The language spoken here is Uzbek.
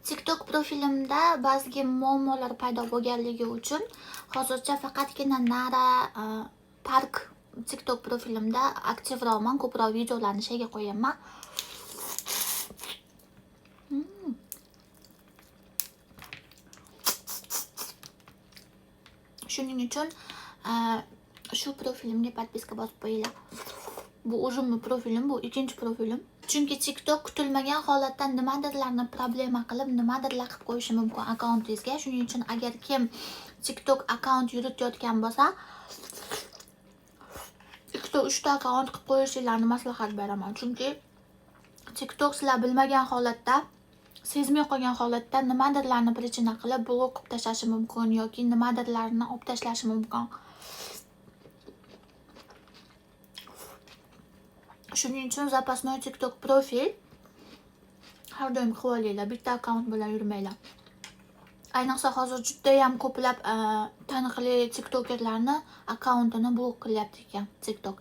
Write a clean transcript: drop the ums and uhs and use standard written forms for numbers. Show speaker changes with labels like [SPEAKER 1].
[SPEAKER 1] TikTok profilimda ba'zi muammolar paydo bo'lganligi uchun hozircha faqatgina Nara Park TikTok profilimda aktivroqman, ko'proq videolarni shayga qo'yaman. Shuning uchun shu profilimga podpiska bosib qo'yinglar. Bu o'zimning profilim, bu ikkinchi profilim. Chunki TikTok kutilmagan holatda nimadirlarni problema qilib, nimadirlar qilib qo'yishi mumkin akkauntingizga. Shuning uchun agar kim TikTok akkaunt yuritayotgan bo'lsa, 2-3 ta akkaunt qilib qo'yishinglarni maslahat beraman. Chunki TikTok sizlar bilmagan holatda, sezmay qolgan holatda nimadirlarni prichina qilib blok qilib tashlashi mumkin yoki nimadirlarni olib tashlashi mumkin. Shuning uchun zapasnoy TikTok profil har doim qilib olinglar, bitta akkaunt bilan yurmanglar. Ayniqsa hozir juda ham ko'plab taniqli TikTokerlarni akkauntini blok qilyapti ekan TikTok.